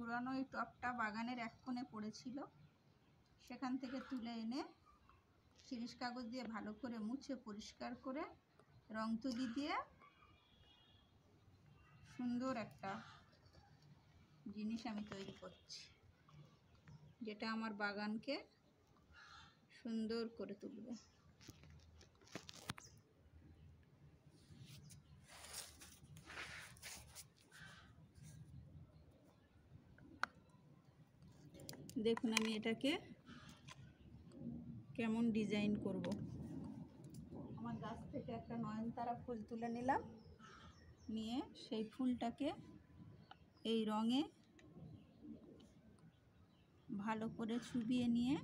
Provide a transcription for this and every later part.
পুরানো ওই টবটা বাগানের এক কোণে পড়েছিল, সেখান থেকে তুলে এনে শিরিষ কাগজ দিয়ে ভালো করে মুছে পরিষ্কার করে রং তুলি দিয়ে সুন্দর একটা জিনিস আমি তৈরি করছি, যেটা আমার বাগানকে সুন্দর করে তুলবে। দেখুন আমি এটাকে কেমন ডিজাইন করব। আমার গাছ থেকে একটা নয়নতারা ফুল তুলে নিলাম, নিয়ে সেই ফুলটাকে এই রঙে ভালো করে চুবিয়ে নিয়ে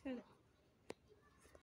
চলো।